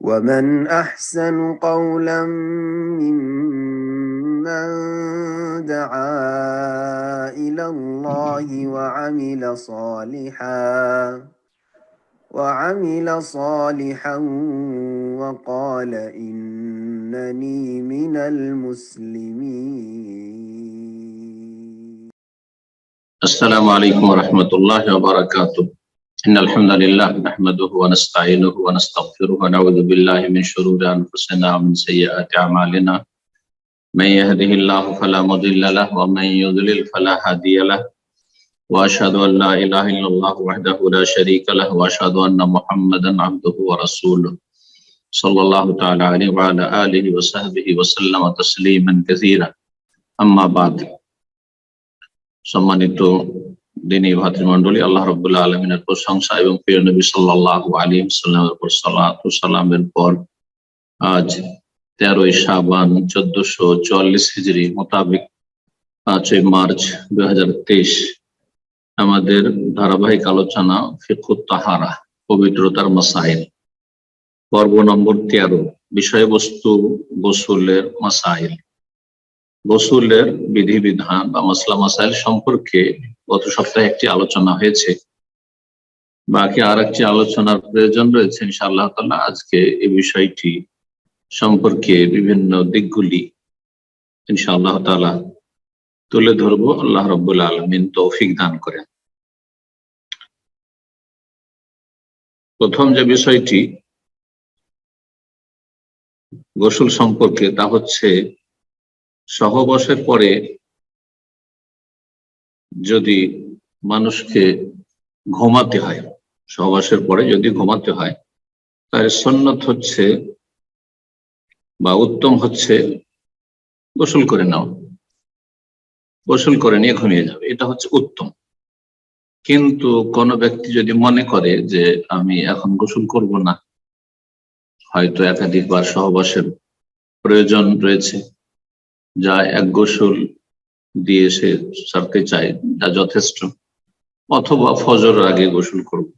ومن أحسن قولا ممن دعا إلى الله وعمل صالحا وقال إنني من المسلمين. السلام عليكم ورحمة الله وبركاته. إن الحمد لله نحمده ونستعينه ونستغفره ونعوذ بالله من شرور أنفسنا ومن سيئات أعمالنا. من يهده الله فلا مضل له ومن يضلل فلا هادي له. وأشهد أن لا إله إلا الله وحده لا شريك له وأشهد أن محمدا عبده ورسوله صلى الله تعالى عليه وعلى آله وصحبه وسلم تسليما كثيرا. أما بعد. সম্মানিত দিনী ভাতৃমণ্ডলী, আল্লাহ রাব্বুল আলামিনের প্রশংসা এবং প্রিয় নবী সাল্লাল্লাহু আলাইহি ওয়াসাল্লামের উপর সালাত ও সালামের পর আজ 13 শাবান 1444 হিজরি মোতাবেক 5 মার্চ 2023 আমাদের ধারাবাহিক আলোচনা ফিকহুত তাহারা, পবিত্রতার মাসাইল, পর্ব নম্বর 13। বিষয়বস্তু গোসলের মাসাইল। গোসলের বিধিবিধান বা মাসলা মাসাইল সম্পর্কে গত সপ্তাহে একটি আলোচনা হয়েছে, বাকি আর একটি আলোচনার প্রয়োজন রয়েছে ইনশাআল্লাহ তাআলা। আজকে এই বিষয়টি সম্পর্কে বিভিন্ন দিকগুলি ইনশাআল্লাহ তাআলা তুলে ধরবো। আল্লাহ রাব্বুল আলামিন তৌফিক দান করেন। প্রথম যে বিষয়টি গোসল সম্পর্কে, তা হচ্ছে সহবাসের পরে যদি মানুষকে ঘুমাতে হয়, সহবাসের পরে যদি ঘুমাতে হয়, তাহলে সুন্নত হচ্ছে বা উত্তম হচ্ছে গোসল করে নেওয়া। গোসল করে নিয়ে ঘুমিয়ে যাবে, এটা হচ্ছে উত্তম। কিন্তু কোনো ব্যক্তি যদি মনে করে যে আমি এখন গোসল করব না, হয়তো একাধিকবার সহবাসের প্রয়োজন রয়েছে, যা এক গোসল দিয়ে সে সারতে চায়, যা যথেষ্ট, অথবা ফজরের আগে গোসল করব,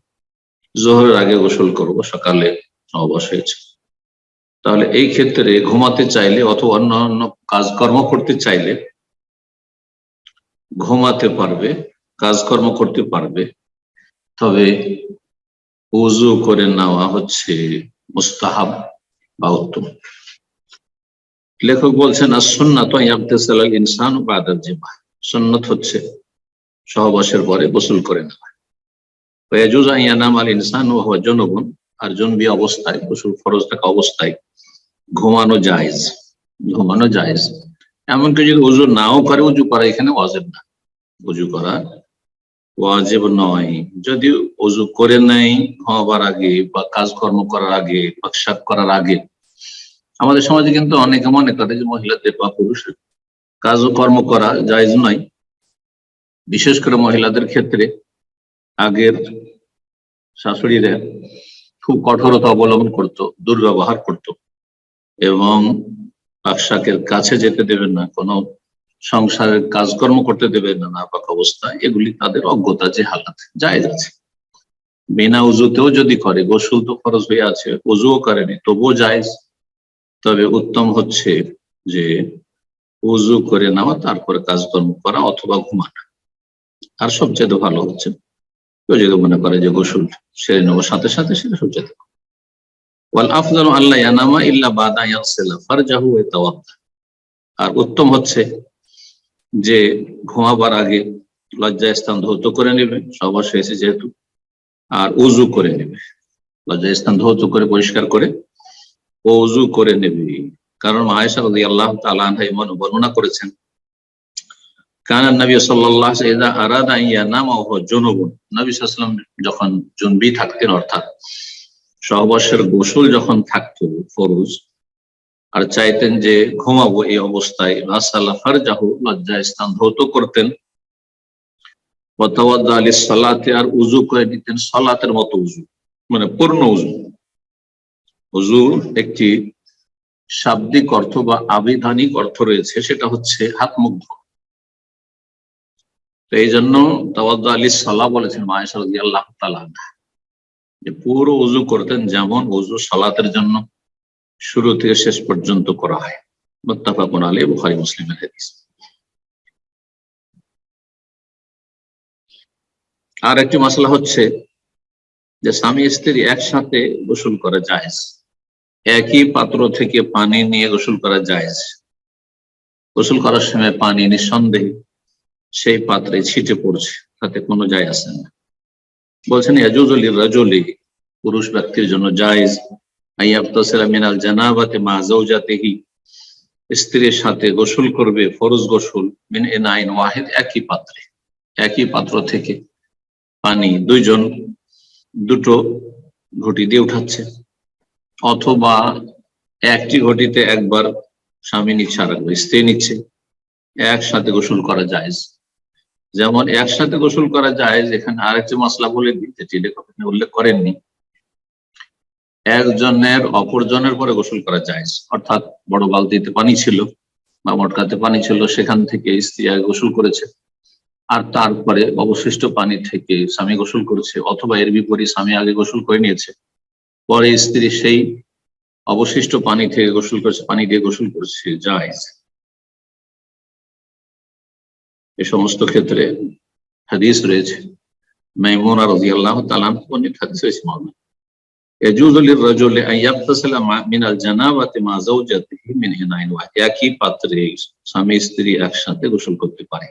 জোহরের আগে গোসল করব, সকালে সহবাস হয়েছে, তাহলে এই ক্ষেত্রে ঘুমাতে চাইলে অথবা অন্যান্য কাজকর্ম করতে চাইলে ঘুমাতে পারবে, কাজকর্ম করতে পারবে। তবে ওযু করে নেওয়া হচ্ছে মুস্তাহাব বা উত্তম। লেখক বলছেন as-সুন্নাতু ইয়াগতাসিলাল ইনসানু বাদাল জিমা, সুন্নাত হচ্ছে সহবাসের পরে গোসল করে নেওয়া। ওয়া ইয়াজুজু আন ইয়ানামাল ইনসানু ওয়া হুয়া জুনুবুন, আর জুনবি অবস্থায়, গোসল ফরজ থাকা অবস্থায় ঘুমানো জায়েজ, ঘুমানো জায়েজ। এমনকি যদি ওযু নাও করে, ওযু করা এখানে ওয়াজিব না, ওযু করা ওয়াজিব নয়। যদি ওযু করে নেয় ঘুমাবার আগে বা কাজকর্ম করার আগে, পাকশাক করার আগে। আমাদের সমাজে কিন্তু অনেকে মনে করে যে মহিলাদের বা পুরুষের কাজকর্ম করা জায়েজ নয়। বিশেষ করে মহিলাদের ক্ষেত্রে আগের শাশুড়িরা খুব কঠোরতা অবলম্বন করত, দুর্ব্যবহার করত এবং পাকশাকের কাছে যেতে দেবেন না, কোনো সংসারের কাজকর্ম করতে দেবেন না নাপাক অবস্থায়। এগুলি তাদের অজ্ঞতা, যে হালাত জায়েজ আছে। বিনা উযুতেও যদি করে, গোসল তো ফরজ হয়ে আছে, উযুও করেনি, তবুও জায়েজ। তবে উত্তম হচ্ছে যে উযু করে নেওয়া, তারপরে কাজকর্ম করা অথবা ঘুমানো। আর সবচেয়ে ভালো হচ্ছে কেউ যদি মনে করে যে গোসল সেরে নেওয়ার সাথে সাথে, সেটা সবচেয়ে ভালো। ওয়াল আফযালু আল্লা ইয়ানামা ইল্লা বাদা ইয়াগসিলা ফারজাহু ওয়া ইয়াতাওয়াদ্দা, আর উত্তম হচ্ছে যে ঘুমাবার আগে লজ্জাস্থান ধৌত করে নেবে, সহবাস হয়েছে যেহেতু, আর উযু করে নেবে, লজ্জাস্থান ধৌত করে পরিষ্কার করে ওযু করে নেবে। কারণ আয়েশা রাদিয়াল্লাহু তাআলা আনহা বর্ণনা করেছেন, কানা নবী সাল্লাল্লাহু আলাইহি ওয়া সাল্লাম ইযা আরাদা আন ইয়ানামা ওয়া হুয়া জুনুবুন, নবী সাল্লাল্লাহু আলাইহি ওয়াসাল্লাম যখন জুনবি থাকতেন, অর্থাৎ সহবাসের গোসল যখন থাকতো ফরজ, আর চাইতেন যে ঘুমাবো এই অবস্থায়, রাসালা ফারজাহু, লজ্জাস্থান ধৌত করতেন, ওয়া তাওয়াদ্দা লিস-সালাতি, আর উযু করে নিতেন সালাতের মতো উযু, মানে পূর্ণ উযু। উযু একটি শাব্দিক অর্থ বা আবিধানিক অর্থ রয়েছে, সেটা হচ্ছে হাত মুখ ধোয়া। তো এই জন্য তাওয়াদ্দা লিস-সালাহ বলেছেন আয়েশা রাদিয়াল্লাহু তাআলা আনহা, যে পুরো উযু করতেন, যেমন উযু সালাতের জন্য শুরু থেকে শেষ পর্যন্ত করা হয়। মুত্তাফাকুন আলাইহি, বুখারী মুসলিমের হাদিস। আর একটি মাসলা হচ্ছে যে স্বামী স্ত্রী একসাথে গোসল করা জায়েজ, একই পাত্র থেকে পানি নিয়ে গোসল করা জায়েজ। গোসল করার সময় পানি নিঃসন্দেহে সেই পাত্রে ছিটে পড়ছে, তাতে কোনো যায় আসে না। বলছেন ইয়াজুজু লিররাজুলি, পুরুষ ব্যক্তির জন্য জায়েজ আইয়াবতাসিলা মিনাল জানাবাতি মা যাওজাতিহি, স্ত্রীর সাথে গোসল করবে, ফরজ গোসল, মিন ইনাইন ওয়াহিদ, একই পাত্রে, একই পাত্র থেকে পানি দুইজন দুটো ঘটি দিয়ে উঠাচ্ছে, অথবা একটি ঘটিতে একবার স্বামী নিচ্ছে আর একবার স্ত্রী নিচ্ছে, একসাথে গোসল করা জায়েজ। যেমন একসাথে গোসল করা জায়েজ, এখানে আরেকটি মাসলা বলে দিই যেটি লেখক উল্লেখ করেননি। একজনের অপরজনের পরে গোসল করা জায়েজ, অর্থাৎ বড় বালতিতে পানি ছিল বা মটকাতে পানি ছিল, সেখান থেকে স্ত্রী আগে গোসল করেছে, আর তারপরে অবশিষ্ট পানি থেকে স্বামী গোসল করেছে, অথবা এর বিপরীত স্বামী আগে গোসল করে নিয়েছে, পরে স্ত্রী সেই অবশিষ্ট পানি থেকে গোসল করেছে, পানি দিয়ে গোসল করেছে, জায়েজ। এ সমস্ত ক্ষেত্রে হাদিস রয়েছে, মাইমুনা রাদিয়াল্লাহু তাআলা বর্ণিত হাদিস রয়েছে, ইয়াজুজু লিররাজুলি আন ইয়াগতাসিলা মিনাল জানাবাতি মা যাওজাতিহি মিন ইনাইন ওয়াহিদ, একই পাত্রে স্বামী স্ত্রী একসাথে গোসল করতে পারে।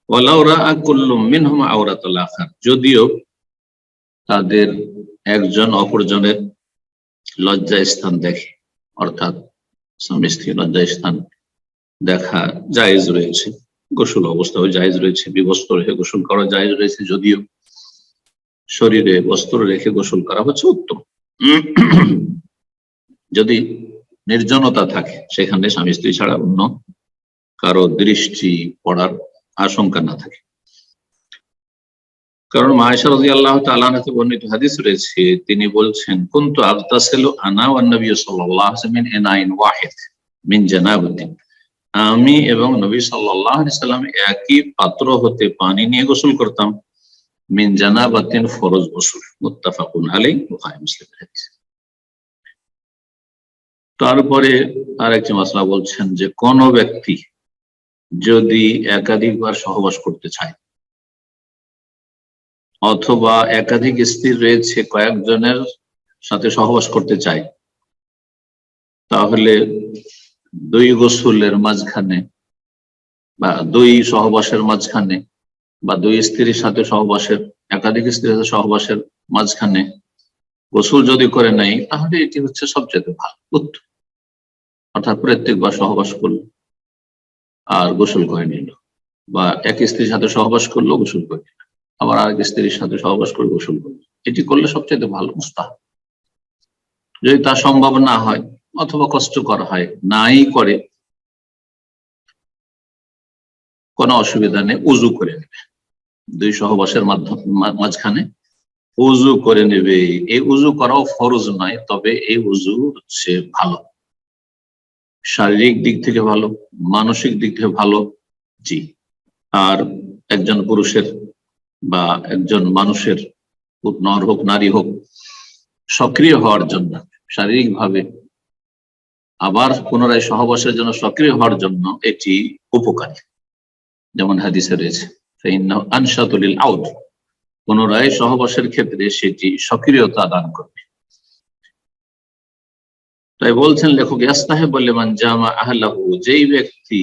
ওয়ালাউ রাআ কুল্লু মিনহুমা আওরাতুল আখার, যদিও তাদের একজন অপরজনের লজ্জা স্থান দেখে, অর্থাৎ স্বামী স্ত্রী লজ্জা স্থান দেখা জায়েজ রয়েছে, গোসল অবস্থাও জায়েজ রয়েছে, বিবস্ত্র রেখে গোসল করা জায়েজ রয়েছে, যদিও শরীরে বস্ত্র রেখে গোসল করা হচ্ছে উত্তম। যদি নির্জনতা থাকে, সেখানে স্বামী স্ত্রী ছাড়া অন্য কারো দৃষ্টি পড়ার আশঙ্কা না থাকে। কারণ আয়েশা রাদিয়াল্লাহু তাআলা আনহা থেকে বর্ণিত হাদিস রয়েছে, তিনি বলছেন, কুনতু আগতাসিলু আনা ওয়ান নবী সাল্লাল্লাহু আলাইহি ওয়াসাল্লাম মিন ইনাইন ওয়াহিদ মিন জানাবাতিন, আমি এবং নবী সাল্লাল্লাহু আলাইহি ওয়াসাল্লাম একই পাত্র হতে পানি নিয়ে গোসল করতাম, মিন জানাবাতিন, ফরজ গোসল। মুত্তাফাকুন আলাইহি, বুখারী মুসলিমের হাদিস। তারপরে আরেকটি মাসলা বলছেন যে কোন ব্যক্তি যদি একাধিকবার সহবাস করতে চায়, অথবা একাধিক স্ত্রী রয়েছে, কয়েকজনের সাথে সহবাস করতে চায়, তাহলে দুই গোসলের মাঝখানে বা দুই সহবাসের মাঝখানে বা দুই স্ত্রীর সাথে সহবাসের, একাধিক স্ত্রীর সাথে সহবাসের মাঝখানে গোসল যদি করে নেয়, তাহলে এটি হচ্ছে সবচেয়ে ভালো, উত্তম। অর্থাৎ প্রত্যেকবার সহবাস করলো আর গোসল করে নিল, বা এক স্ত্রীর সাথে সহবাস করলো, গোসল করে নিল, আবার আরেক স্ত্রীর সাথে সহবাস করে গোসল করলো, এটি করলে সবচেয়ে ভালো, মুস্তাহাব। যদি তা সম্ভব না হয় অথবা কষ্টকর হয়, নাই করে, কোনো অসুবিধা নেই, উজু করে নেবে, দুই সহবাসের মাঝখানে উজু করে নেবে। এই উজু করাও ফরজ নয়, তবে এই উজু হচ্ছে ভালো, শারীরিক দিক থেকে ভালো, মানসিক দিক থেকে ভালো। জি। আর একজন পুরুষের বা একজন মানুষের, নর হোক নারী হোক, সক্রিয় হওয়ার জন্য, শারীরিক ভাবে আবার পুনরায় সহবাসের জন্য সক্রিয় হওয়ার জন্য এটি উপকারী। যেমন হাদিসে রয়েছে, আনশাতুল আউদ, পুনরায় সহবাসের ক্ষেত্রে সেটি সক্রিয়তা দান করবে। তাই বলছেন লেখক, ইয়াস্তাহিব লিমান জামা আহলাহু, যেই ব্যক্তি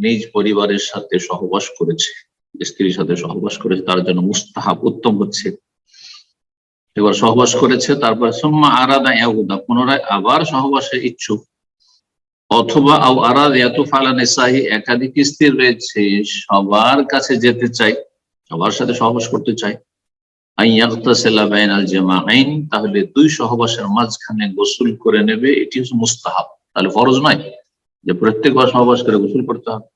নিজ পরিবারের সাথে সহবাস করেছে, স্ত্রীর সাথে সহবাস করেছে, তার জন্য মুস্তাহাব, উত্তম হচ্ছে, এবার সহবাস করেছে, তারপর সুম্মা আরাদা ইয়াউদা, পুনরায় আবার সহবাসে ইচ্ছুক, অথবা আও আরাদা ইয়াতুফালা নিসাহি, একাধিক স্ত্রী রয়েছে, সবার কাছে যেতে চাই, সবার সাথে সহবাস করতে চাই, আইয়াগতাসিলা বাইনাল জামাআইন, তাহলে দুই সহবাসের মাঝখানে গোসল করে নেবে, এটি হচ্ছে মুস্তাহাব। তাহলে ফরজ নয় যে প্রত্যেকবার সহবাস করে গোসল করতে হবে,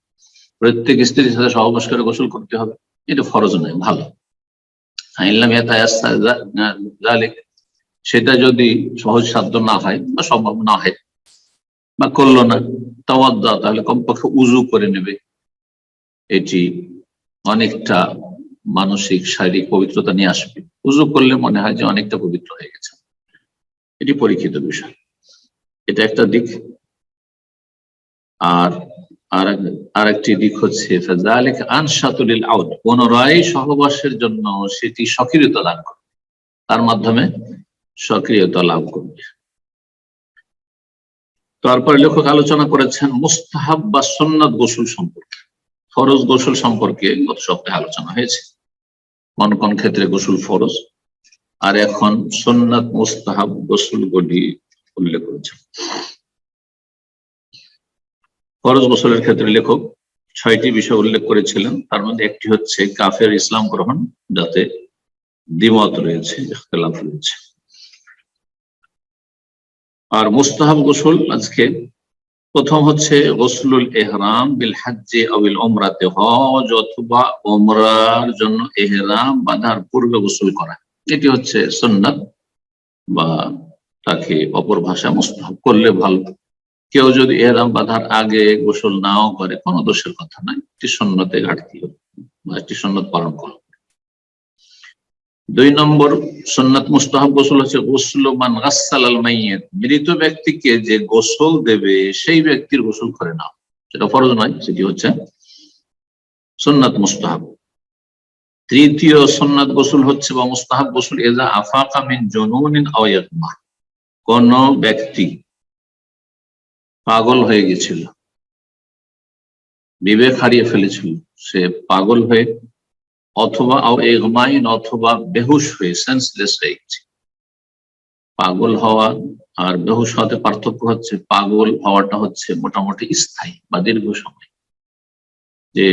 প্রত্যেক স্ত্রীর সাথে সহবাস করে গোসল করতে হবে, এটা ফরজ নয়, ভালো। সেটা যদি সহজ সাধ্য না হয় বা সম্ভব না হয় বা করলো না, তাওয়াদ্দা, তাহলে কমপক্ষে উজু করে নেবে, এটি অনেকটা মানসিক শারীরিক পবিত্রতা নিয়ে আসবে। উজু করলে মনে হয় যে অনেকটা পবিত্র হয়ে গেছে, এটি পরীক্ষিত বিষয়। এটা একটা দিক। আর আরেকটি দিক হচ্ছে পুনরায় সহবাসের জন্য সেটি সক্রিয়তা লাভ করবে, তার মাধ্যমে সক্রিয়তা লাভ করবে। তারপরে লেখক আলোচনা করেছেন মুস্তাহাব বা সুন্নাত গোসল সম্পর্কে। ফরজ গোসল সম্পর্কে গত সপ্তাহে আলোচনা হয়েছে, কোন কোন ক্ষেত্রে গোসল ফরজ, আর এখন সুন্নাত মুস্তাহাব গোসলগুলি উল্লেখ করেছেন। ফরজ গোসলের ক্ষেত্রে লেখক 6টি বিষয় উল্লেখ করেছিলেন। তার মধ্যে একটি হচ্ছে কাফের ইসলাম গ্রহণ, যাতে দ্বিমত রয়েছে, ইখতিলাফ রয়েছে। আর মুস্তাহাব গোসল আজকে প্রথম হচ্ছে গোসলুল ইহরাম বিল হজ্জে আবিল উমরাতে, হজ অথবা উমরার জন্য ইহরাম বাঁধার পূর্বে গোসল করা। এটি হচ্ছে সুন্নাত, বা তাকে অপর ভাষা মুস্তাহাব করলে ভালো। কেউ যদি ইহরাম বাঁধার আগে গোসল নাও করে কোনো দোষের কথা নাই, এটি সুন্নতে ঘাটতি হবে বা একটি সুন্নত পালন করবে। 2 নম্বর সুন্নাত মুস্তাহাব গোসল হচ্ছে গোসল মান গাসসালাল মাইয়িত, মৃত ব্যক্তিকে যে গোসল দেবে সেই ব্যক্তির গোসল করে নাও, সেটা ফরজ নয়, সেটি হচ্ছে সুন্নাত মুস্তাহাব। 3য় সুন্নাত গোসল হচ্ছে বা মুস্তাহাব গোসল ইযা আফাকা মিন জুনুনিন আও ইয়াগমা, কোন ব্যক্তি পাগল হয়ে গেছিল, বিবেক হারিয়ে ফেলেছিল, সে পাগল হয়ে অথবা অথবা বেহুশ হয়ে, সেন্সলেস হয়ে গেছে। পাগল হওয়া আর বেহুশ হওয়াতে পার্থক্য হচ্ছে, পাগল হওয়াটা হচ্ছে মোটামুটি স্থায়ী বা দীর্ঘ সময়, যে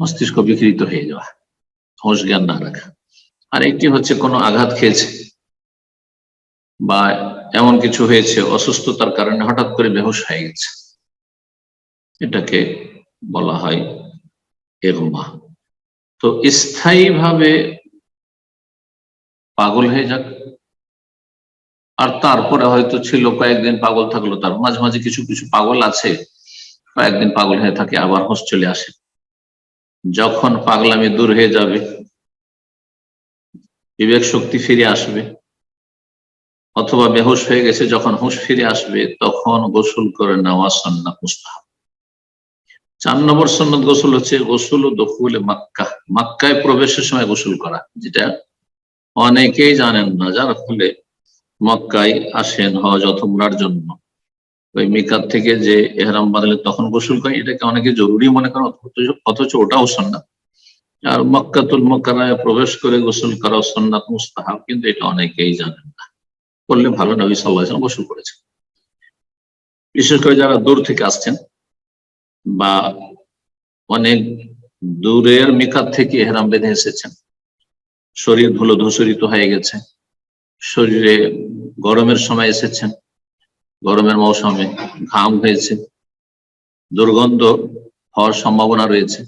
মস্তিষ্ক বিকৃত হয়ে যাওয়া, হোশ জ্ঞান না রাখা। আর একটি হচ্ছে কোনো আঘাত খেয়েছে বা এমন কিছু হয়েছে, অসুস্থতার কারণে হঠাৎ করে বেহুশ হয়ে গেছে, এটাকে বলা হয় ইগমা। তো স্থায়ীভাবে পাগল হয়ে যাক, আর তারপরে হয়তো ছিল কয়েকদিন পাগল থাকলো, তার মাঝে মাঝে কিছু কিছু পাগল আছে কয়েকদিন পাগল হয়ে থাকে, আবার হোশ চলে আসে। যখন পাগলামি দূর হয়ে যাবে, বিবেক শক্তি ফিরে আসবে, অথবা বেহুশ হয়ে গেছে, যখন হুঁশ ফিরে আসবে তখন গোসল করে নেওয়া সুন্নাত মুস্তাহাব। 4 নম্বর সুন্নাত গোসল হচ্ছে গোসল দুখুলে মক্কা, মক্কায় প্রবেশের সময় গোসল করা, যেটা অনেকেই জানেন না, যার ফলে মক্কায় আসেন হজ অথবা উমরার জন্য, ওই মিকাত থেকে যে ইহরাম বাঁধলে তখন গোসল করে, এটাকে অনেকে জরুরি মনে করেন, অথচ ওটাও সুন্নাত। আর মক্কাতুল মুকাররমায় প্রবেশ করে গোসল করা সুন্নাত মুস্তাহাব, কিন্তু এটা অনেকেই জানেন না, করলে ভালো। নবী সাল্লাল্লাহু আলাইহি ওয়াসাল্লাম গোসল করেছেন। বিশেষ করে যারা দূর থেকে আসছেন বা অনেক দূরের মিকাত থেকে ইহরাম বেঁধে এসেছেন, শরীর ধুলো ধূসরিত হয়ে গেছে, শরীরে গরমের সময় এসেছেন, গরমের মৌসুমে ঘাম হয়েছে, দুর্গন্ধ হওয়ার সম্ভাবনা রয়েছে,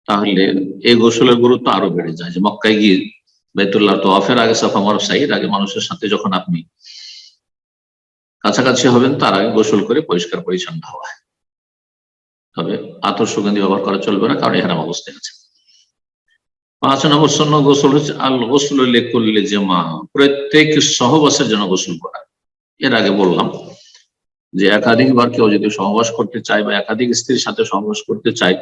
তাহলে এই গোসলের গুরুত্ব আরো বেড়ে যায়। যে মক্কায় গিয়ে বাইতুল্লাহ তাওয়াফের আগে, সাফা মারওয়া সাইয়ের আগে মানুষের সাথে যখন আপনি কাছাকাছি হবেন, তার আগে গোসল করে পরিষ্কার পরিচ্ছন্ন হওয়া। তবে আতর সুগন্ধি ব্যবহার করা চলবে না, কারণ ইহরাম অবস্থায় আছে। 5 নম্বর সুন্নাত গোসল হচ্ছে আল গোসল লিকুল্লি জামা, প্রত্যেক সহবাসের জন্য গোসল করা। এর আগে বললাম যে একাধিকবার কেউ যদি সহবাস করতে চায় বা একাধিক স্ত্রীর সাথে সহবাস করতে চায়,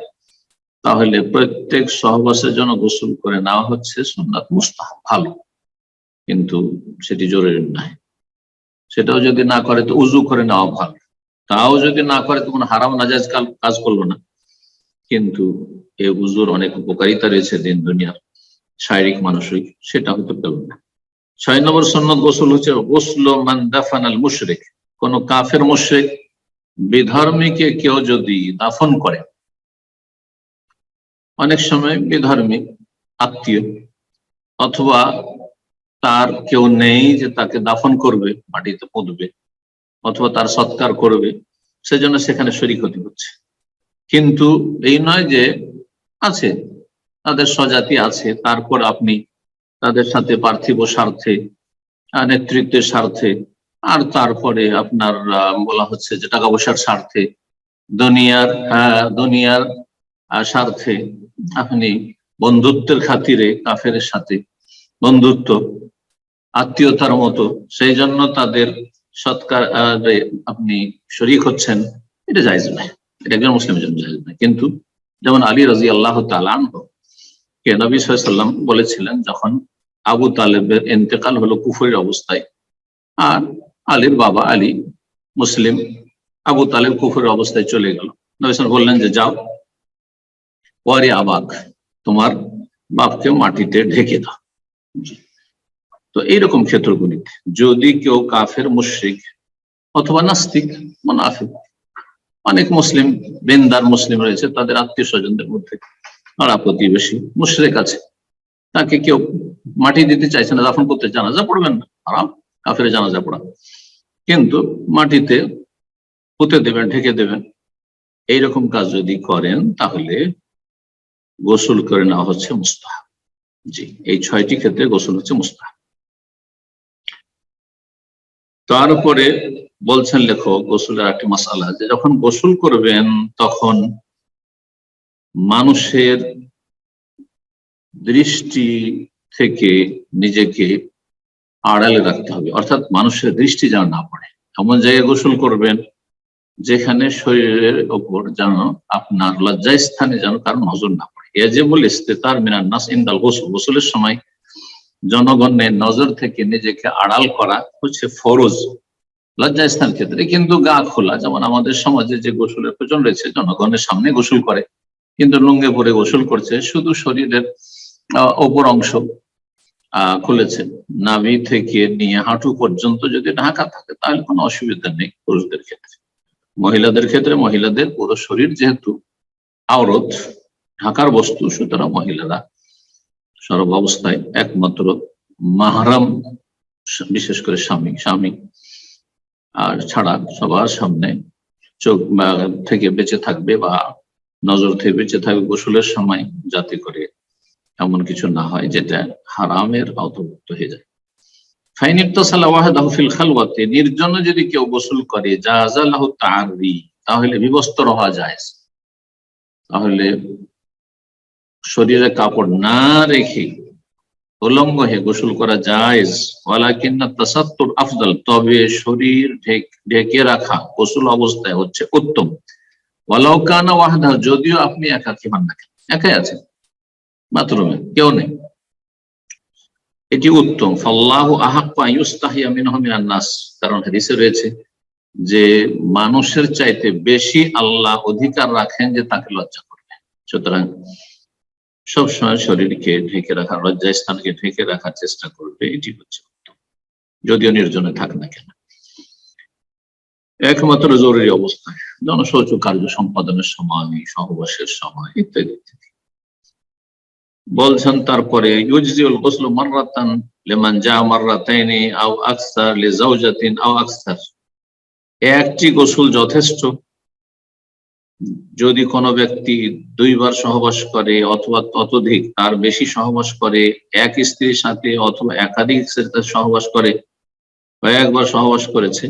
তাহলে প্রত্যেক সহবাসের জন্য গোসল করে নেওয়া হচ্ছে সুন্নাত মুস্তাহাব, ভালো, কিন্তু সেটি জরুরি নয়। সেটাও যদি না করে তো উজু করে নেওয়া ভালো, তাও যদি না করে তো কোনো হারাম নাজায়েজ কাজ করলো না, কিন্তু এই উজুর অনেক উপকারিতা রয়েছে দিন দুনিয়ার, শারীরিক মানসিক, সেটা হতে পারবে না। 6 নম্বর সুন্নাত গোসল হচ্ছে গোসল মান দাফানাল মুশরিক, কোন কাফের মুশরিক বিধর্মীকে কেউ যদি দাফন করে, অনেক সময় বিধর্মী আত্মীয় অথবা তার কেউ নেই যে তাকে দাফন করবে, মাটিতে পুঁতবে অথবা তার সৎকার করবে, সেজন্য সেখানে শরীক হতে হচ্ছে। কিন্তু এই নয় যে আছে, তাদের স্বজাতি আছে, তারপর আপনি তাদের সাথে পার্থিব স্বার্থে, নেতৃত্বের স্বার্থে, আর তারপরে আপনার বলা হচ্ছে যে টাকা পয়সার স্বার্থে, দুনিয়ার স্বার্থে আপনি বন্ধুত্বের খাতিরে কাফেরের সাথে বন্ধুত্ব, আত্মীয়তার মতো, সেই জন্য তাদের সৎকার আপনি শরীক হচ্ছেন, এটা জায়েজ নয়, এটা একজন মুসলিমের জন্য জায়েজ নয়। কিন্তু যেমন আলী রাদিয়াল্লাহু তাআলা আনহু কে নবী সাল্লাল্লাহু আলাইহি ওয়াসাল্লাম বলেছিলেন, যখন আবু তালেবের ইন্তেকাল হলো কুফরের অবস্থায়, আর আলীর বাবা আলী মুসলিম, আবু তালেব কুফরের অবস্থায় চলে গেল, নবী সাল্লাল্লাহু আলাইহি ওয়াসাল্লাম বললেন যে যাও, ওয়ারি আবাক, তোমার বাপকে মাটিতে ঢেকে দাও। তো এইরকম ক্ষেত্রগুলিতে যদি কেউ কাফের, মুশরিক অথবা নাস্তিক, মুনাফিক, অনেক মুসলিম বেন্দার মুসলিম রয়েছে, তাদের আত্মীয় স্বজনদের মধ্যে পাড়া প্রতিবেশী মুশরিক আছে, তাকে কেউ মাটি দিতে চাইছে না, দাফন করতে, জানাজা পড়বেন না, হারাম কাফের জানাজা পড়া, কিন্তু মাটিতে পুঁতে দেবেন, ঢেকে দেবেন, এইরকম কাজ যদি করেন তাহলে গোসল করে নেওয়া হচ্ছে মুস্তাহাব। জি, এই 6টি ক্ষেত্রে গোসল হচ্ছে মুস্তাহাব। তারপরে বলছেন লেখক গোসলের একটি মাসালা, যে যখন গোসল করবেন তখন মানুষের দৃষ্টি থেকে নিজেকে আড়ালে রাখতে হবে, অর্থাৎ মানুষের দৃষ্টি যেন না পড়ে। এমন জায়গায় গোসল করবেন যেখানে শরীরের ওপর যেন আপনার লজ্জাস্থানে যেন কারো নজর না পড়ে। ইয়াজিবুল ইস্তিতার মিনান নাস ইনদাল গোসল, গোসলের সময় জনগণের নজর থেকে নিজেকে আড়াল করা হচ্ছে ফরজ লজ্জাস্থান ক্ষেত্রে। কিন্তু গা খোলা, যেমন আমাদের সমাজে যে গোসলের প্রচলন রয়েছে, জনগণের সামনে গোসল করে কিন্তু লুঙ্গে পরে গোসল করছে, শুধু শরীরের ওপর অংশ খুলেছে, নাভি থেকে নিয়ে হাঁটু পর্যন্ত যদি ঢাকা থাকে তাহলে কোনো অসুবিধা নেই পুরুষদের ক্ষেত্রে। মহিলাদের ক্ষেত্রে, মহিলাদের পুরো শরীর যেহেতু আওরত, ঢাকার বস্তু, সুতরাং মহিলারা সর্বাবস্থায় একমাত্র মাহরাম, বিশেষ করে স্বামী আর ছাড়া সবার সামনে চোখ থেকে বেঁচে থাকবে বা নজর থেকে বেঁচে থাকবে গোসলের সময়, যাতে করে এমন কিছু না হয় যেটা হারামের আওতাভুক্ত হয়ে যায়। নির্জনে যদি কেউ গোসল করে জাযালাহু তা'আররি, তাহলে বিবস্ত্র হওয়া যায়, তাহলে শরীরে কাপড় না রেখে উলঙ্গ হয়ে গোসল করা জায়েজ। ওয়ালাকিন্না তাসাত্তুর আফদাল, তবে শরীর ঢেকে রাখা গোসল অবস্থায় হচ্ছে উত্তম। ওয়ালাউ কানা ওয়াহদা, যদিও আপনি একাকী হন না, একাই আছেন বাথরুমে, কেউ নেই, এটি উত্তম। ফাল্লাহু আহাক্কু আন ইউস্তাহিয়া মিনহু মিনান নাস, কারণ হাদিসে রয়েছে যে মানুষের চাইতে বেশি আল্লাহ অধিকার রাখেন যে তাকে লজ্জা করবে। সুতরাং সবসময় শরীরকে ঢেকে রাখা, লজ্জাস্থানকে ঢেকে রাখার চেষ্টা করবে, এটি হচ্ছে উত্তম, যদিও নির্জনে থাক না কেন। একমাত্র জরুরি অবস্থায়, জনশৌচ কার্য সম্পাদনের সময়, সহবাসের সময় ইত্যাদি ইত্যাদি। বলছেন তারপরে ইউজজিউল গোসলু মাররাতান লিমান জা মাররাতাইনি আও আকসার লিজাওজাতিন আও আকসার, একটি গোসল যথেষ্ট যদি কোনো ব্যক্তি 2 বার সহবাস করে অথবা ততোধিক, তার বেশি সহবাস করে, এক স্ত্রীর সাথে অথবা একাধিক সহবাস করে, কয়েকবার সহবাস করেছে,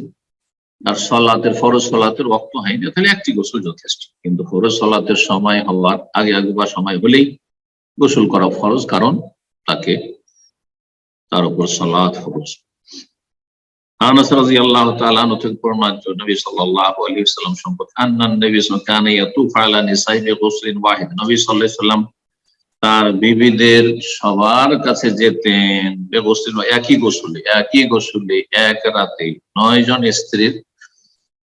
আর সলাতের, ফরজ সলাতের ওয়াক্ত হয়নি, তাহলে একটি গোসল যথেষ্ট। কিন্তু ফরজ সলাতের সময় হওয়ার আগে বা সময় হলেই গোসল করা ফরজ, কারণ তার উপর সালাত ফরজ। আনাস রাদিয়াল্লাহু তাআলা আনহু থেকে বর্ণিত, নবী সাল্লাল্লাহু আলাইহি ওয়াসাল্লাম সম্পর্কে, আন্নান নবী সাল্লাল্লাহু আলাইহি ওয়াসাল্লাম কানা ইয়াতুফু আলা নিসাইহি বিগুসলিন ওয়াহিদ, নবী সাল্লাল্লাহু আলাইহি ওয়াসাল্লাম তার বিবিদের সবার কাছে যেতেন, বিগুসলিন, একই গোসলে এক রাতে 9 জন স্ত্রীর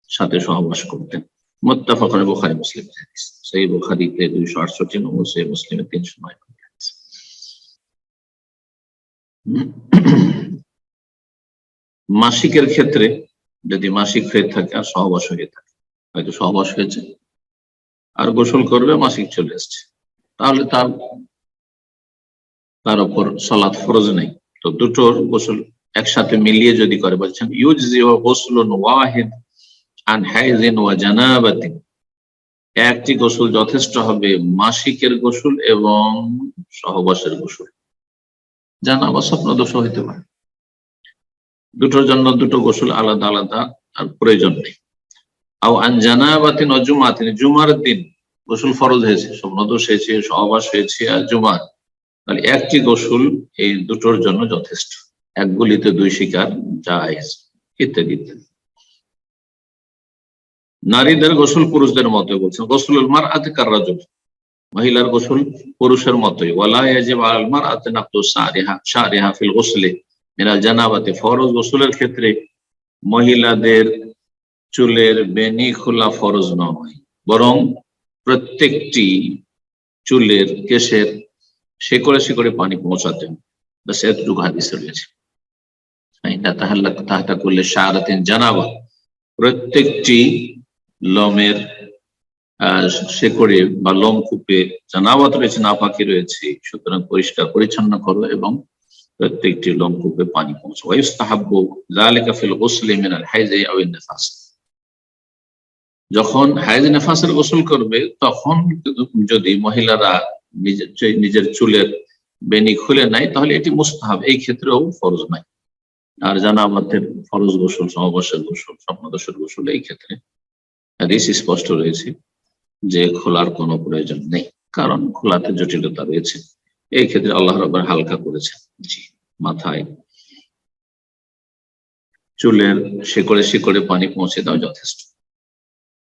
সাথে সহবাস করতেন। মুত্তাফাক আলাইহি, বুখারী মুসলিম হাদিস, সহিহ বুখারীতে 268 নম্বর, সহিহ মুসলিমে 309 নম্বর হাদিস। মাসিকের ক্ষেত্রে যদি মাসিক হয়ে থাকে আর সহবাস হয়ে থাকে, হয়তো সহবাস হয়েছে আর গোসল করবে, মাসিক চলে আসছে, তাহলে তার উপর সালাত ফরজ নেই। তো দুটোর গোসল একসাথে মিলিয়ে যদি করে, বলছেন ইউজজিউ গোসলুন ওয়াহিদ আন হাইজিন ওয়া জানাবাতিন, একটি গোসল যথেষ্ট হবে মাসিকের গোসল এবং সহবাসের গোসল। জানাবা স্বপ্নদোষ হইতে পারে, দুটোর জন্য দুটো গোসল আলাদা আলাদা আর প্রয়োজন নেই। আও আন জানাবাতিন ওয়া জুমাতিন, জুমার দিন গোসল ফরজ হয়েছে, স্বপ্নদোষ হয়েছে, সহবাস হয়েছে আর জুমা, তাহলে একটি গোসল এই দুটোর জন্য যথেষ্ট, এক গুলিতে 2 শিকার জায়েজ। ইত্যাদি ইত্যাদি। নারীদের গোসল পুরুষদের মতোই বলছেন, গোসলুল মারআতি কাররাজুল, মহিলার গোসল পুরুষের মতোই। ওয়ালা ইয়াজিবু আলাল মারআতি নাকদু শারিহা ফিল গোসলি মিনাল জানাবাতি, ফরজ গোসলের ক্ষেত্রে মহিলাদের চুলের বেনি খোলা ফরজ নয়, বরং প্রত্যেকটি চুলের কেশের শেকড়ে শেকড়ে পানি পৌঁছাতে হবে। বাস এতটুকু হাদিসে রয়েছে। তাহাতা করলে শারাতিন জানাবা, প্রত্যেকটি লোমের শেকড়ে বা লোম কূপে জানাবাত রয়েছে, নাপাকি রয়েছে, সুতরাং পরিষ্কার পরিচ্ছন্ন করো এবং প্রত্যেকটি লোম কূপে পানি পৌঁছাও। ইউস্তাহাব্বু যালিকা ফিল গুসলি মিনাল হাইজি আও নিফাস, যখন হাইজ নেফাসের গোসল করবে তখন যদি মহিলারা নিজের চুলের বেনি খুলে নেয় তাহলে এটি মুস্তাহাব, এই ক্ষেত্রেও ফরজ নাই। আর জানাবাতের ফরজ গোসল, সমাবেশের গোসল, স্বপ্নদোষের গোসল, এই ক্ষেত্রে হাদিস স্পষ্ট রয়েছে যে খোলার কোনো প্রয়োজন নেই, কারণ খোলাতে জটিলতা রয়েছে। এই ক্ষেত্রে আল্লাহ রাব্বুল হালকা করেছেন। জি, মাথায় চুলের শিকড়ে শিকড়ে পানি পৌঁছে দাও যথেষ্ট,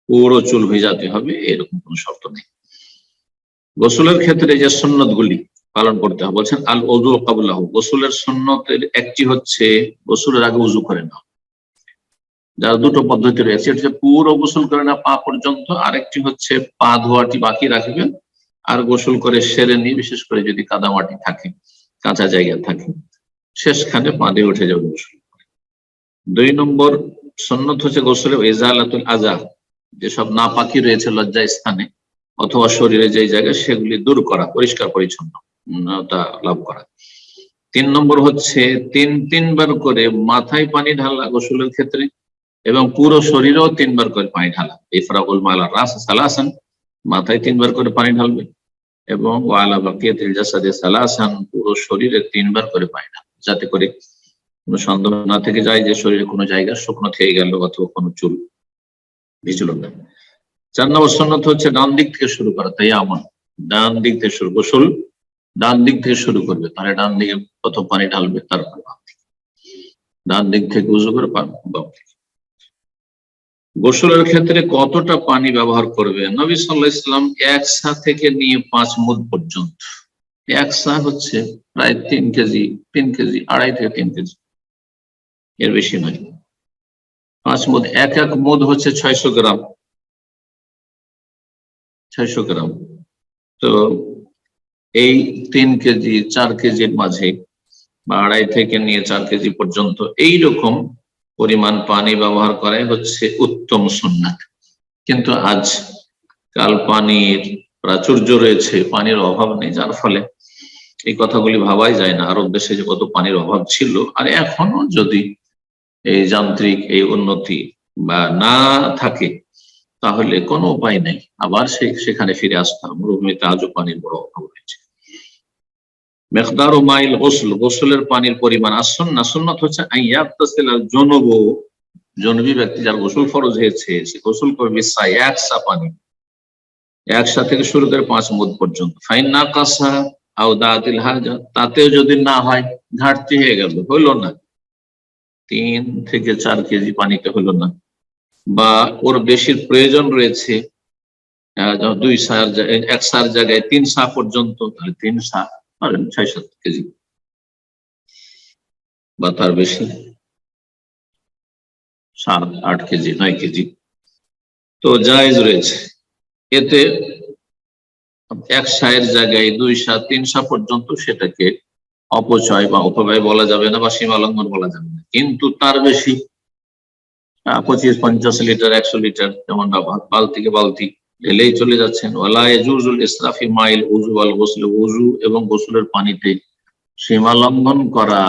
পুরো চুল ভিজাতে হবে এরকম কোন শর্ত নেই। গোসলের ক্ষেত্রে যে সুন্নত গুলি পালন করতে হবে, বলছেন আল ওযু ক্বাবলাহু, গোসলের সুন্নতের একটি হচ্ছে গোসলের আগে উযু করে নাও। যার দুটো পদ্ধতি রয়েছে, এটা পুরো গোসল করে না পা পর্যন্ত, আরেকটি হচ্ছে পা ধোয়াটি বাকি রাখবেন আর গোসল করে সেরে নিয়ে, বিশেষ করে যদি কাদামাটি থাকে, কাঁচা জায়গা থাকে, শেষখানে পা দিয়ে উঠে যাবে গোসল। 2 নম্বর সুন্নত হচ্ছে গোসলে ইজালাতুল আযা, যেসব নাপাকি রয়েছে লজ্জা স্থানে অথবা শরীরে যে জায়গায়, সেগুলি দূর করা, পরিষ্কার পরিচ্ছন্নতা লাভ করা। 3 নম্বর হচ্ছে তিনবার করে মাথায় পানি ঢালা গোসলের ক্ষেত্রে, এবং পুরো শরীরেও 3 বার করে পানি ঢালা। ইফরাগুল মালা রাস সালাসান, মাথায় 3 বার করে পানি ঢালবে, এবং ওয়ালা বাকিয়াতিল জাসাদি সালাসান, পুরো শরীরে 3 বার করে পানি ঢালবে, যাতে করে কোনো সন্দেহ না থেকে যায় যে শরীরে কোনো জায়গা শুকনো থেকে গেল অথবা কোনো চুল ভিজল না। 4 নম্বর সুন্নাত হচ্ছে ডান দিক থেকে শুরু করা, তাই আমন ডান দিক থেকে শুরু, গোসল ডান দিক থেকে শুরু করবে, তাহলে ডান দিকে প্রথম পানি ঢালবে, তারপর বাম দিকে, ডান দিক থেকে উযু করে বাম দিকে। গোসলের ক্ষেত্রে কতটা পানি ব্যবহার করবে? নবী সাল্লাল্লাহু আলাইহি ওয়াসাল্লাম 1 সা থেকে নিয়ে 5 মুদ পর্যন্ত, 1 সা হচ্ছে প্রায় 3 কেজি, 2.5 থেকে 3 কেজি, এর বেশি নয়। 5 মুদ, এক মুদ হচ্ছে 600 গ্রাম, 600 গ্রাম। তো এই 3 কেজি 4 কেজির মাঝে বা 2.5 থেকে নিয়ে 4 কেজি পর্যন্ত এইরকম পরিমাণ পানি ব্যবহার করাই হচ্ছে উত্তম সুন্নাত। কিন্তু আজকাল পানির প্রাচুর্য রয়েছে, পানির অভাব নেই, যার ফলে এই কথাগুলি ভাবাই যায় না আরব দেশে যে কত পানির অভাব ছিল। আর এখনো যদি এই যান্ত্রিক এই উন্নতি বা না থাকে তাহলে কোনো উপায় নেই, আবার সেখানে ফিরে আসতে হবে। মরুভূমিতে আজও পানির বড় অভাব রয়েছে। মিকদারু মাইল গোসল, গোসলের পানির পরিমাণ। সুন্নাত হচ্ছে আইয়াগতাসিলাল জুনুব, জনবী ব্যক্তি যার গোসল ফরজ হয়েছে সে গোসল করবে 1 সা পানি, 1 সা থেকে শুরু করে 5 মুদ পর্যন্ত। ফাইন নাকাসা আও দাতিল হাজা, তাতেও যদি না হয়, ঘাটতি হয়ে গেল, হলো না, 3 থেকে 4 কেজি পানিতে হলো না, বা ওর বেশির প্রয়োজন রয়েছে 2 সার, 1 সার জায়গায় 3 সা পর্যন্ত, তাহলে 3 সা 6-7 কেজি বা তার বেশি, 7-8 কেজি, 9 কেজি, তো জায়েজ রয়েছে। এতে 1 সায়ের জায়গায় 2 সা 3 সা পর্যন্ত সেটাকে অপচয় বা অপব্যয় বলা যাবে না, বা সীমা লঙ্ঘন বলা যাবে না। কিন্তু তার বেশি 25-50 লিটার, 100 লিটার, যেমন বালতিকে বালতি এলেই চলে যাচ্ছেন। ওয়ালা ইয়াজুজুল ইসরাফি মাইল উযু ওয়াল গোসল, উযু এবং গোসলের পানিতে সীমা লঙ্ঘন করা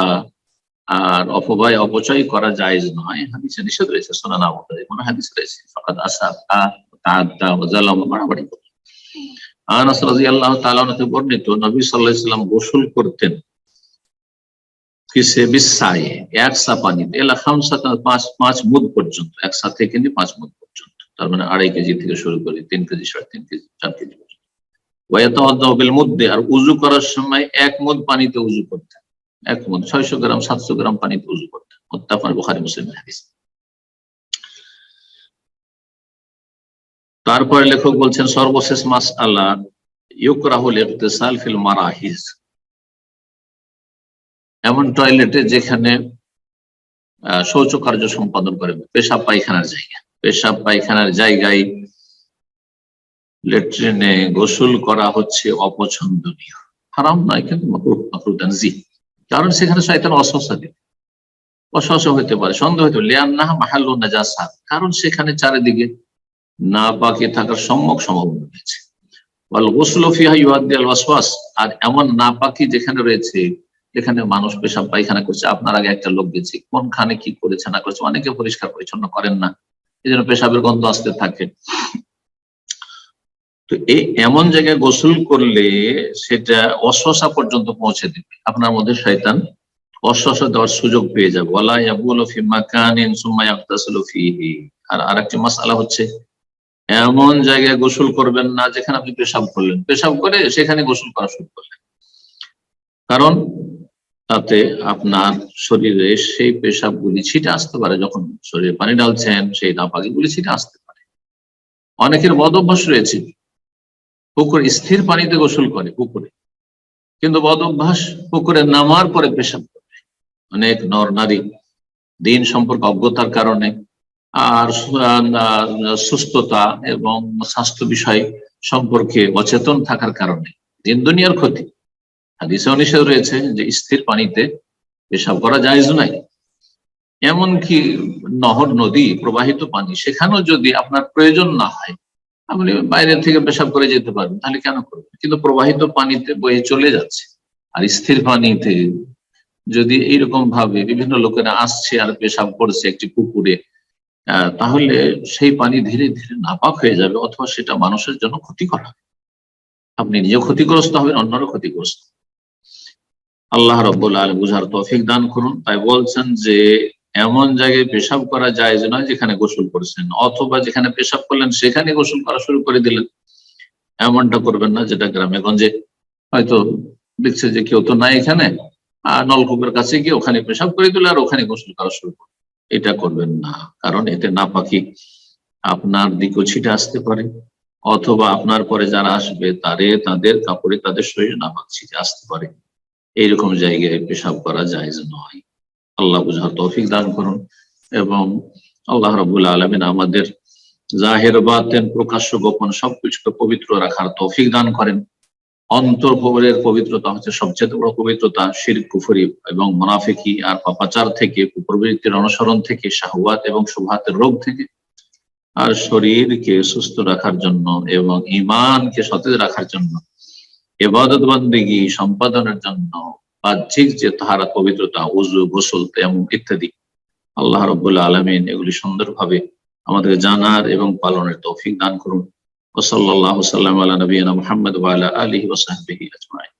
আর অপব্যয় অপচয় করা জায়েজ নয়, হাদিসে নিষেধ রয়েছে। সুনান আবু দাউদ কোন হাদিস রয়েছে ফাকাদ আসাফা তাআদ্দা ওয়া জালাম, বাড়াবাড়ি করে। আনাস রাদিয়াল্লাহু তাআলা হতে বর্ণিত, নবী সাল্লাল্লাহু আলাইহি ওয়াসাল্লাম গোসল করতেন কিসে? বিসায়ে, 1 সা পানিতে, এলা খামসাতা 5 মুদ পর্যন্ত, 1 সা থেকে নিয়ে 5 মুদ পর্যন্ত, তার মানে 2.5 কেজি থেকে শুরু করে 3 কেজি, 3.5 কেজি, 4 কেজি পর্যন্ত। ওয়া ইয়াতাওয়াদ্দাউ বিল মুদ্দে, আর উযু করার সময় 1 মুদ পানিতে উযু করতেন, 1 মুদ 600 গ্রাম 700 গ্রাম পানিতে উযু করতেন। মুত্তাফাক বুখারী মুসলিমের হাদিস। তারপরে লেখক বলছেন সর্বশেষ মাসআলা ইউকরাহুল ইগতিসাল ফিল মারাহিজ, এমন টয়লেটে যেখানে শৌচ কার্য সম্পাদন করে, পেশাব পায়খানার জায়গায় লেট্রিনে গোসল করা হচ্ছে অপছন্দনীয়, হারাম নয় কিন্তু মাকরুহ তানজিহ। কারণ সেখানে শয়তান ওয়াসওয়াসা দিবে, ওয়াসওয়াসা হতে পারে, সন্দেহ হতে পারে, লিআন্নাহা মাহাল্লুন নাজাসাত, কারণ সেখানে চারিদিকে নাপাকি থাকার সম্যক সম্ভাবনা রয়েছে। ওয়াল গুসলু ফিহা ইউআদ্দি আল ওয়াসওয়াস, আর এমন নাপাকি যেখানে রয়েছে, যেখানে মানুষ পেশাব পায়খানা করছে, আপনার আগে একটা লোক গেছে, কোনখানে কি করেছে না করেছে, অনেকে পরিষ্কার পরিচ্ছন্ন করেন না, এই জন্য পেশাবের গন্ধ আসতে থাকে। তো এই এমন জায়গায় গোসল করলে সেটা ওয়াসওয়াসা পর্যন্ত পৌঁছে দিবে, আপনার মধ্যে শয়তান ওয়াসওয়াসা দেওয়ার সুযোগ পেয়ে যাবে। ওয়ালা ইয়াবুলু ফি মাকানিন সুম্মা ইয়াগতাসিলু ফীহি, আর আরেকটি মাসআলা হচ্ছে এমন জায়গায় গোসল করবেন না যেখানে আপনি পেশাব করলেন, পেশাব করে সেখানে গোসল করা শুরু করলেন, কারণ তাতে আপনার শরীরে সেই পেশাবগুলি ছিটে আসতে পারে, যখন শরীরে পানি ঢালছেন সেই নাপাকিগুলি ছিটে আসতে পারে। অনেকের বদ অভ্যাস রয়েছে, পুকুর স্থির পানিতে গোসল করে পুকুরে, কিন্তু বদ অভ্যাস পুকুরে নামার পরে পেশাব করে। অনেক নর নারী দিন সম্পর্কে অজ্ঞতার কারণে আর সুস্থতা এবং স্বাস্থ্য বিষয় সম্পর্কে অচেতন থাকার কারণে দিন দুনিয়ার ক্ষতি। হাদিসে নিষেধ রয়েছে যে স্থির পানিতে পেশাব করা জায়েজ নাই। এমনকি নহর নদী প্রবাহিত পানি, সেখানেও যদি আপনার প্রয়োজন না হয়, আপনি বাইরে থেকে পেশাব করে যেতে পারবেন, তাহলে কেন করবেন? কিন্তু প্রবাহিত পানিতে বয়ে চলে যাচ্ছে, আর স্থির পানিতে যদি এইরকম ভাবে বিভিন্ন লোকেরা আসছে আর পেশাব করছে একটি পুকুরে, তাহলে সেই পানি ধীরে ধীরে নাপাক হয়ে যাবে, অথবা সেটা মানুষের জন্য ক্ষতিকর হবে। আপনি নিজেও ক্ষতিগ্রস্ত হবেন, অন্যরও ক্ষতিগ্রস্ত। আল্লাহ রাব্বুল আলামিন বুঝার তৌফিক দান করুন। তাই বলছেন যে এমন জায়গায় পেশাব করা জায়েজ নয় যেখানে গোসল করছেন, অথবা যেখানে পেশাব করলেন সেখানে গোসল করা শুরু করে দিলেন, এমনটা করবেন না। যেটা গ্রামে গঞ্জে হয়তো দেখছে যে কেউ তো নাই এখানে, আর নলকূপের কাছে গিয়ে ওখানে পেশাব করে দিল আর ওখানে গোসল করা শুরু করল, এটা করবেন না। কারণ এতে নাপাকি আপনার দিকেও ছিটে আসতে পারে, অথবা আপনার পরে যারা আসবে তাদের কাপড়ে তাদের শরীরে নাপাক ছিটে আসতে পারে। এইরকম জায়গায় পেশাব করা জায়েজ নয়। আল্লাহ বুঝার তৌফিক দান করুন, এবং আল্লাহ রাব্বুল আলামিন আমাদের জাহের বাতেন প্রকাশ্য গোপন সবকিছুকে পবিত্র রাখার তৌফিক দান করেন। অন্তরের পবিত্রতা হচ্ছে সবচেয়ে বড় পবিত্রতা, শিরক কুফরি এবং মুনাফিকি আর পাপাচার থেকে, কুপ্রবৃত্তির অনুসরণ থেকে, শাহওয়াত এবং শুবহাতের রোগ থেকে, আর শরীরকে সুস্থ রাখার জন্য এবং ঈমানকে সতেজ রাখার জন্য, ইবাদত বান্দেগী সম্পাদনের জন্য বাহ্যিক যে তাহারা পবিত্রতা, ওযু, গোসল, তায়াম্মুম ইত্যাদি, আল্লাহ রাব্বুল আলামিন এগুলি সুন্দরভাবে আমাদের জানার এবং পালনের তৌফিক দান করুন। ওয়া সাল্লাল্লাহু সাল্লাম আলা নবিয়িনা মুহাম্মদ ওয়া আলা আলিহি ওয়া সাহবিহি আজমাইন।